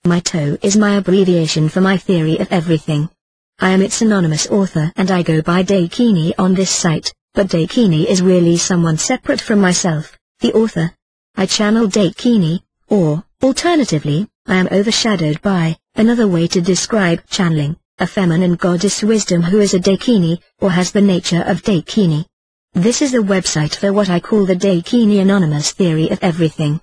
Mytoe is my abbreviation for my theory of everything. I am its anonymous author and I go by Dakini on this site, but Dakini is really someone separate from myself, the author. I channel Dakini, or, alternatively, I am overshadowed by, another way to describe channeling, a feminine goddess wisdom who is a Dakini, or has the nature of Dakini. This is the website for what I call the Dakini anonymous theory of everything.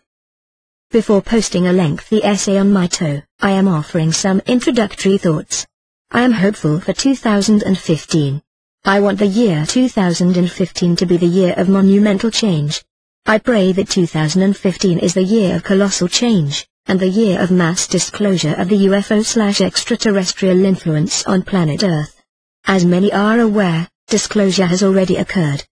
Before posting a lengthy essay on Mytoe, I am offering some introductory thoughts. I am hopeful for 2015. I want the year 2015 to be the year of monumental change. I pray that 2015 is the year of colossal change, and the year of mass disclosure of the UFO/extraterrestrial influence on planet Earth. As many are aware, disclosure has already occurred.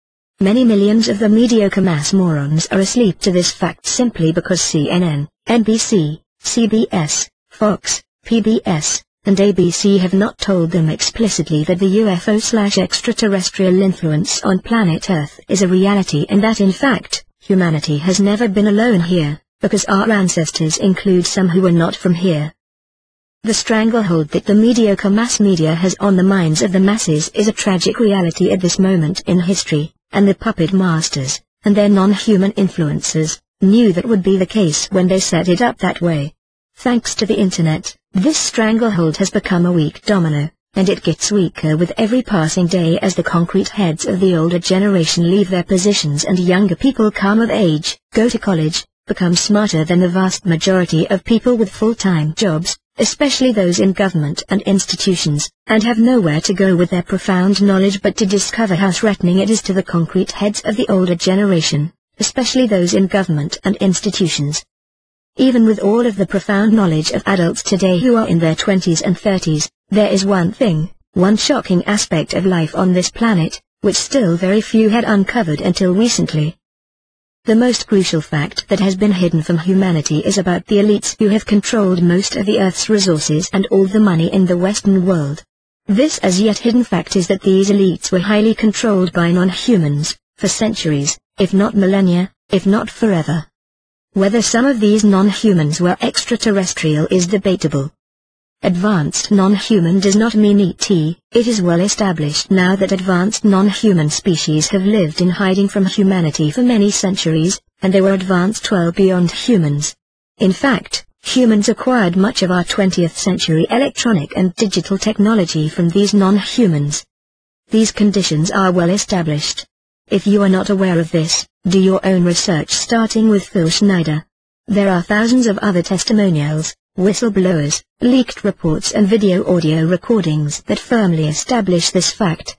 Many millions of the mediocre mass morons are asleep to this fact simply because CNN, NBC, CBS, Fox, PBS, and ABC have not told them explicitly that the UFO/extraterrestrial influence on planet Earth is a reality and that in fact, humanity has never been alone here, because our ancestors include some who were not from here. The stranglehold that the mediocre mass media has on the minds of the masses is a tragic reality at this moment in history. And the puppet masters, and their non-human influencers, knew that would be the case when they set it up that way. Thanks to the internet, this stranglehold has become a weak domino, and it gets weaker with every passing day as the concrete heads of the older generation leave their positions and younger people come of age, go to college, become smarter than the vast majority of people with full-time jobs, especially those in government and institutions, and have nowhere to go with their profound knowledge but to discover how threatening it is to the concrete heads of the older generation, especially those in government and institutions. Even with all of the profound knowledge of adults today who are in their 20s and 30s, there is one thing, one shocking aspect of life on this planet, which still very few had uncovered until recently. The most crucial fact that has been hidden from humanity is about the elites who have controlled most of the Earth's resources and all the money in the Western world. This as yet hidden fact is that these elites were highly controlled by non-humans, for centuries, if not millennia, if not forever. Whether some of these non-humans were extraterrestrial is debatable. Advanced non-human does not mean ET, it is well established now that advanced non-human species have lived in hiding from humanity for many centuries, and they were advanced well beyond humans. In fact, humans acquired much of our 20th century electronic and digital technology from these non-humans. These conditions are well established. If you are not aware of this, do your own research starting with Phil Schneider. There are thousands of other testimonials, whistleblowers, leaked reports and video-audio recordings that firmly establish this fact.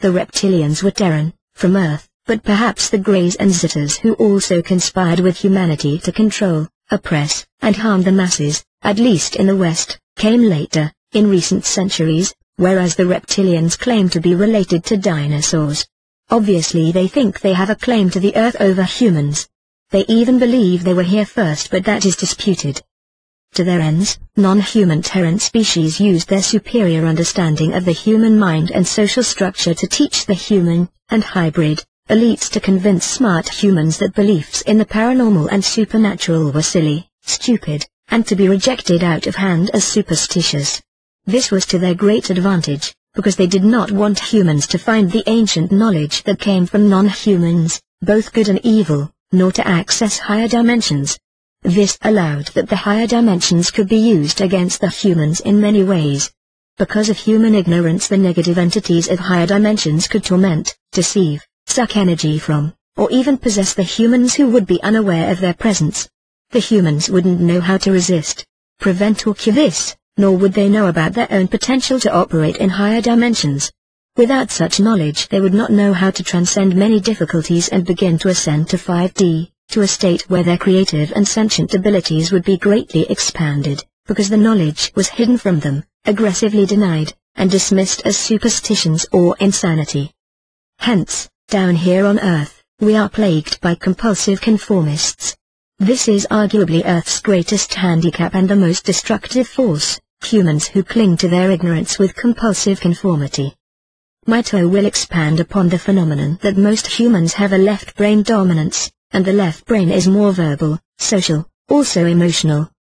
The reptilians were Terran, from Earth, but perhaps the Greys and Zetas who also conspired with humanity to control, oppress, and harm the masses, at least in the West, came later, in recent centuries, whereas the reptilians claim to be related to dinosaurs. Obviously they think they have a claim to the Earth over humans. They even believe they were here first, but that is disputed. To their ends, non-human Terran species used their superior understanding of the human mind and social structure to teach the human, and hybrid, elites to convince smart humans that beliefs in the paranormal and supernatural were silly, stupid, and to be rejected out of hand as superstitious. This was to their great advantage, because they did not want humans to find the ancient knowledge that came from non-humans, both good and evil, nor to access higher dimensions. This allowed that the higher dimensions could be used against the humans in many ways. Because of human ignorance, the negative entities of higher dimensions could torment, deceive, suck energy from, or even possess the humans who would be unaware of their presence. The humans wouldn't know how to resist, prevent or cure this, nor would they know about their own potential to operate in higher dimensions. Without such knowledge they would not know how to transcend many difficulties and begin to ascend to 5D. To a state where their creative and sentient abilities would be greatly expanded, because the knowledge was hidden from them, aggressively denied, and dismissed as superstitions or insanity. Hence, down here on Earth, we are plagued by compulsive conformists. This is arguably Earth's greatest handicap and the most destructive force, humans who cling to their ignorance with compulsive conformity. Mytoe will expand upon the phenomenon that most humans have a left brain dominance, and the left brain is more verbal, social, also emotional.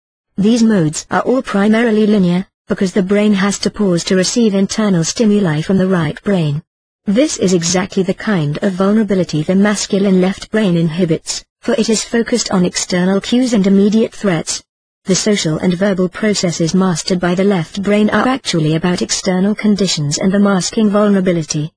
These modes are all primarily linear, because the brain has to pause to receive internal stimuli from the right brain. This is exactly the kind of vulnerability the masculine left brain inhibits, for it is focused on external cues and immediate threats. The social and verbal processes mastered by the left brain are actually about external conditions and the masking vulnerability.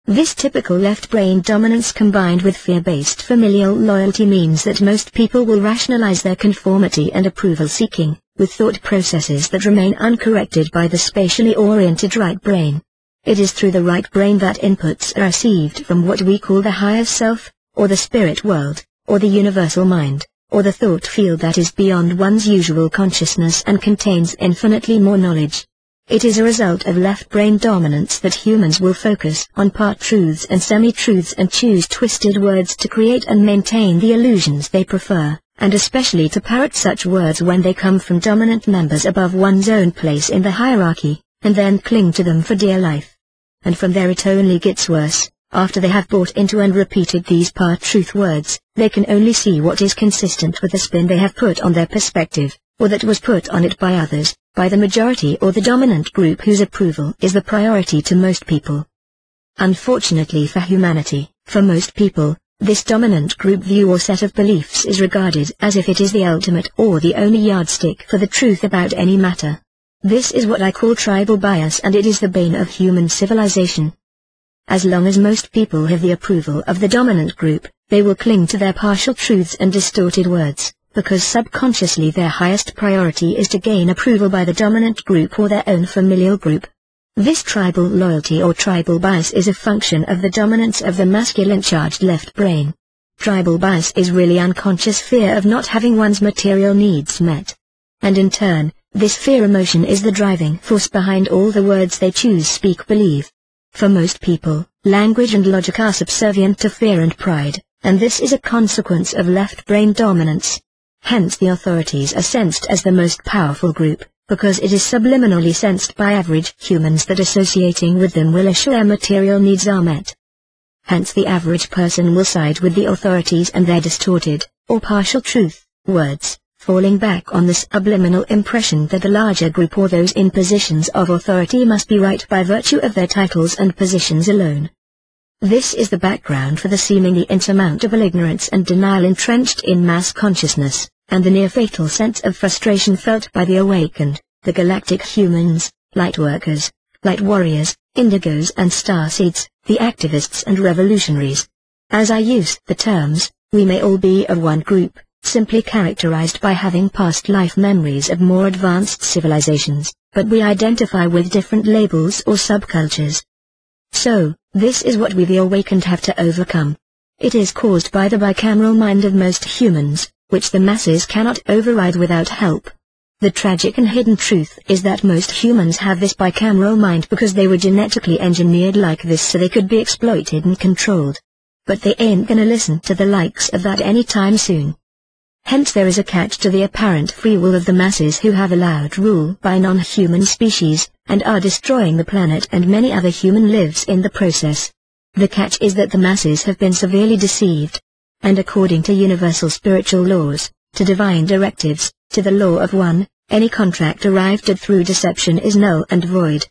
This typical left brain dominance combined with fear-based familial loyalty means that most people will rationalize their conformity and approval seeking, with thought processes that remain uncorrected by the spatially oriented right brain. It is through the right brain that inputs are received from what we call the higher self, or the spirit world, or the universal mind, or the thought field that is beyond one's usual consciousness and contains infinitely more knowledge. It is a result of left brain dominance that humans will focus on part-truths and semi-truths and choose twisted words to create and maintain the illusions they prefer, and especially to parrot such words when they come from dominant members above one's own place in the hierarchy, and then cling to them for dear life. And from there it only gets worse. After they have bought into and repeated these part-truth words, they can only see what is consistent with the spin they have put on their perspective, or that was put on it by others, by the majority or the dominant group whose approval is the priority to most people. Unfortunately for humanity, for most people, this dominant group view or set of beliefs is regarded as if it is the ultimate or the only yardstick for the truth about any matter. This is what I call tribal bias, and it is the bane of human civilization. As long as most people have the approval of the dominant group, they will cling to their partial truths and distorted words, because subconsciously their highest priority is to gain approval by the dominant group or their own familial group. This tribal loyalty or tribal bias is a function of the dominance of the masculine-charged left brain. Tribal bias is really unconscious fear of not having one's material needs met. And in turn, this fear emotion is the driving force behind all the words they choose, speak, believe. For most people, language and logic are subservient to fear and pride, and this is a consequence of left brain dominance. Hence the authorities are sensed as the most powerful group, because it is subliminally sensed by average humans that associating with them will assure their material needs are met. Hence the average person will side with the authorities and their distorted, or partial truth, words, falling back on the subliminal impression that the larger group or those in positions of authority must be right by virtue of their titles and positions alone. This is the background for the seemingly insurmountable ignorance and denial entrenched in mass consciousness, and the near-fatal sense of frustration felt by the awakened, the galactic humans, light workers, light warriors, indigos and starseeds, the activists and revolutionaries. As I use the terms, we may all be of one group, simply characterized by having past life memories of more advanced civilizations, but we identify with different labels or subcultures. So, this is what we the awakened have to overcome. It is caused by the bicameral mind of most humans, which the masses cannot override without help. The tragic and hidden truth is that most humans have this bicameral mind because they were genetically engineered like this so they could be exploited and controlled. But they ain't gonna listen to the likes of that anytime soon. Hence there is a catch to the apparent free will of the masses who have allowed rule by non-human species, and are destroying the planet and many other human lives in the process. The catch is that the masses have been severely deceived. And according to universal spiritual laws, to divine directives, to the law of one, any contract arrived at through deception is null and void.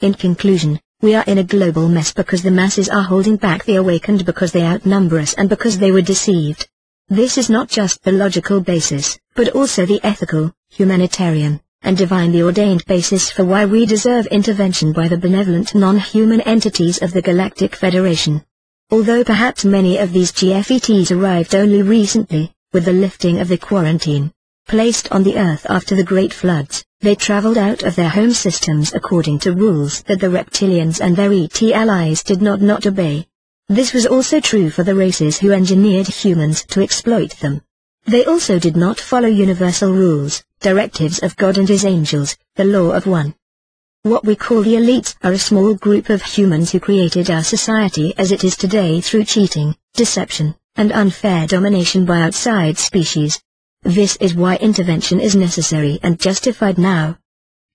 In conclusion, we are in a global mess because the masses are holding back the awakened because they outnumber us and because they were deceived. This is not just the logical basis, but also the ethical, humanitarian, and divinely ordained basis for why we deserve intervention by the benevolent non-human entities of the Galactic Federation. Although perhaps many of these GFETs arrived only recently, with the lifting of the quarantine placed on the Earth after the Great Floods, they traveled out of their home systems according to rules that the reptilians and their ET allies did not obey. This was also true for the races who engineered humans to exploit them. They also did not follow universal rules, directives of God and His angels, the law of one. What we call the elites are a small group of humans who created our society as it is today through cheating, deception, and unfair domination by outside species. This is why intervention is necessary and justified now.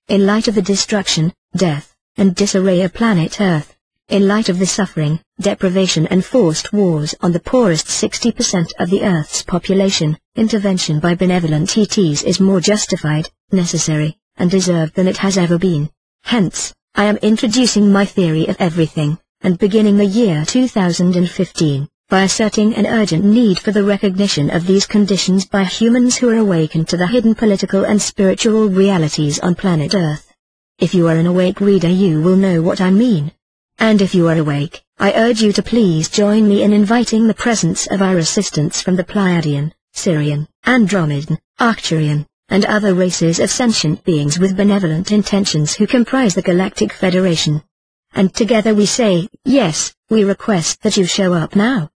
In light of the destruction, death, and disarray of planet Earth, in light of the suffering, deprivation and forced wars on the poorest 60% of the Earth's population, intervention by benevolent ETs is more justified, necessary, and deserved than it has ever been. Hence, I am introducing my theory of everything, and beginning the year 2015, by asserting an urgent need for the recognition of these conditions by humans who are awakened to the hidden political and spiritual realities on planet Earth. If you are an awake reader, you will know what I mean. And if you are awake, I urge you to please join me in inviting the presence of our assistants from the Pleiadian, Sirian, Andromedan, Arcturian, and other races of sentient beings with benevolent intentions who comprise the Galactic Federation. And together we say, yes, we request that you show up now.